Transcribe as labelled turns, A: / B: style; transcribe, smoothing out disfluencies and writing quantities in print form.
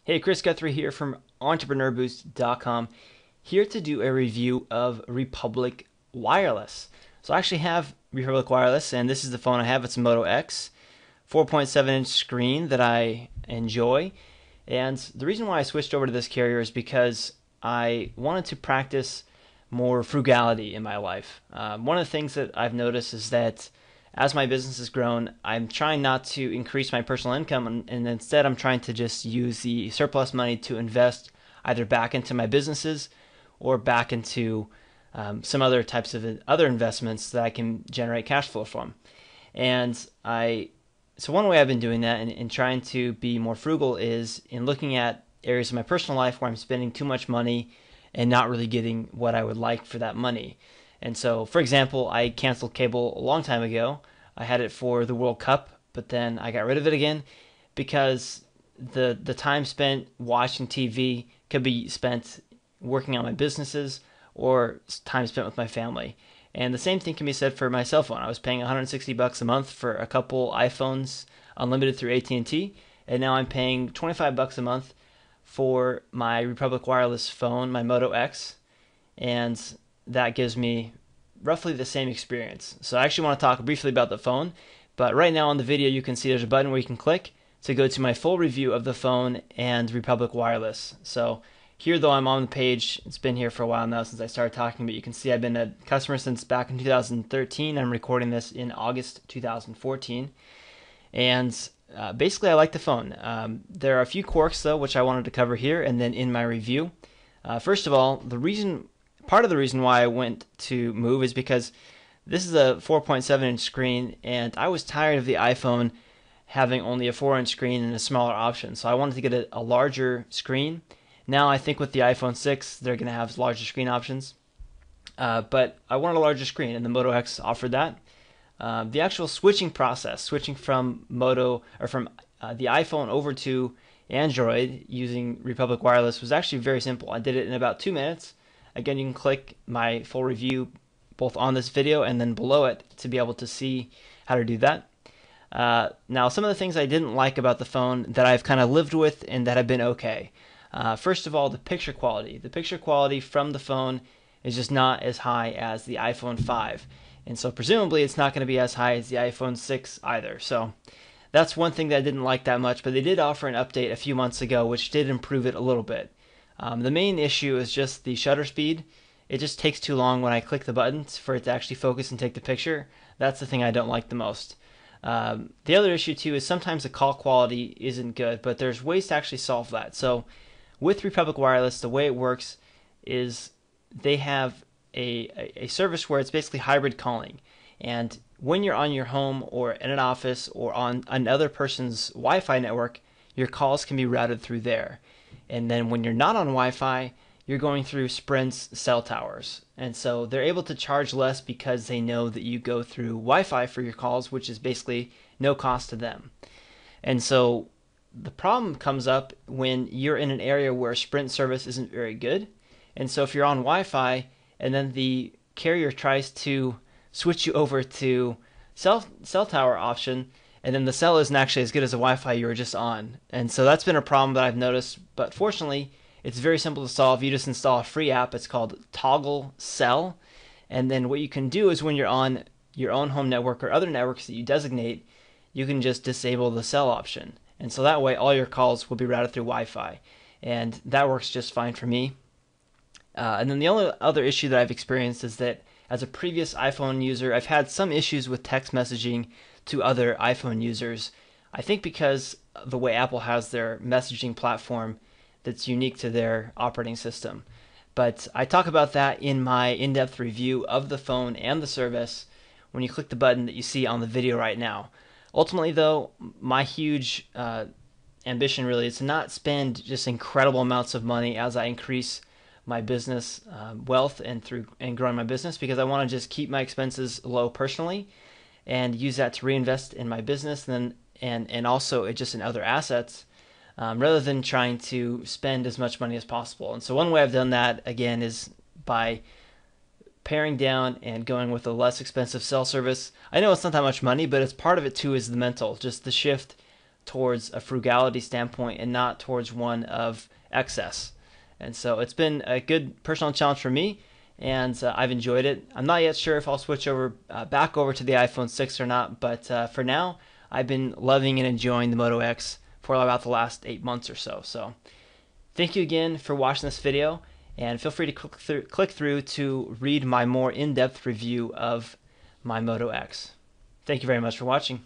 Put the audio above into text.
A: Hey, Chris Guthrie here from EntrepreneurBoost.com, here to do a review of Republic Wireless. So I actually have Republic Wireless, and this is the phone I have. It's a Moto X, 4.7-inch screen that I enjoy. And the reason why I switched over to this carrier is because I wanted to practice more frugality in my life. One of the things that I've noticed is that as my business has grown, I'm trying not to increase my personal income, and instead I'm trying to just use the surplus money to invest either back into my businesses or back into some other types of other investments that I can generate cash flow from. So one way I've been doing that and trying to be more frugal is in looking at areas of my personal life where I'm spending too much money and not really getting what I would like for that money. And so, for example, I canceled cable a long time ago. I had it for the World Cup, but then I got rid of it again because the time spent watching TV could be spent working on my businesses or time spent with my family. And the same thing can be said for my cell phone. I was paying $160 a month for a couple iPhones unlimited through AT&T, and now I'm paying $25 a month for my Republic Wireless phone, my Moto X, and that gives me roughly the same experience. So I actually want to talk briefly about the phone, but right now on the video you can see there's a button where you can click to go to my full review of the phone and Republic Wireless. So here, though, I'm on the page. It's been here for a while now since I started talking, but you can see I've been a customer since back in 2013. I'm recording this in August 2014, and basically I like the phone. There are a few quirks though which I wanted to cover here and then in my review. First of all, part of the reason why I went to move is because this is a 4.7-inch screen, and I was tired of the iPhone having only a 4-inch screen and a smaller option. So I wanted to get a larger screen. Now I think with the iPhone 6, they're going to have larger screen options. But I wanted a larger screen, and the Moto X offered that. The actual switching process, switching from the iPhone over to Android using Republic Wireless, was actually very simple. I did it in about 2 minutes. Again, you can click my full review both on this video and then below it to be able to see how to do that. Now, some of the things I didn't like about the phone that I've kind of lived with and that have been okay. First of all, the picture quality. The picture quality from the phone is just not as high as the iPhone 5. And so presumably it's not going to be as high as the iPhone 6 either. So that's one thing that I didn't like that much, but they did offer an update a few months ago which did improve it a little bit. The main issue is just the shutter speed. It just takes too long when I click the buttons for it to actually focus and take the picture. That's the thing I don't like the most. The other issue too is sometimes the call quality isn't good, but there's ways to actually solve that. So with Republic Wireless, the way it works is they have a service where it's basically hybrid calling. And when you're on your home or in an office or on another person's Wi-Fi network, your calls can be routed through there. And then when you're not on Wi-Fi, you're going through Sprint's cell towers. And so they're able to charge less because they know that you go through Wi-Fi for your calls, which is basically no cost to them. And so the problem comes up when you're in an area where Sprint service isn't very good. And so if you're on Wi-Fi and then the carrier tries to switch you over to cell tower option, and then the cell isn't actually as good as the Wi-Fi you were just on. And so that's been a problem that I've noticed, but fortunately, it's very simple to solve. You just install a free app. It's called Toggle Cell. And then what you can do is when you're on your own home network or other networks that you designate, you can just disable the cell option. And so that way, all your calls will be routed through Wi-Fi. And that works just fine for me. And then the only other issue that I've experienced is that as a previous iPhone user, I've had some issues with text messaging to other iPhone users. I think because the way Apple has their messaging platform that's unique to their operating system. But I talk about that in my in-depth review of the phone and the service when you click the button that you see on the video right now. Ultimately, though, my huge ambition really is to not spend just incredible amounts of money as I increase my business wealth and growing my business, because I want to just keep my expenses low personally and use that to reinvest in my business and also just in other assets, rather than trying to spend as much money as possible. And so one way I've done that, again, is by paring down and going with a less expensive cell service. I know it's not that much money, but it's part of it too is the mental, just the shift towards a frugality standpoint and not towards one of excess. And so it's been a good personal challenge for me, and I've enjoyed it. I'm not yet sure if I'll switch over back over to the iPhone 6 or not, but for now, I've been loving and enjoying the Moto X for about the last 8 months or so. So thank you again for watching this video, and feel free to click through to read my more in-depth review of my Moto X. Thank you very much for watching.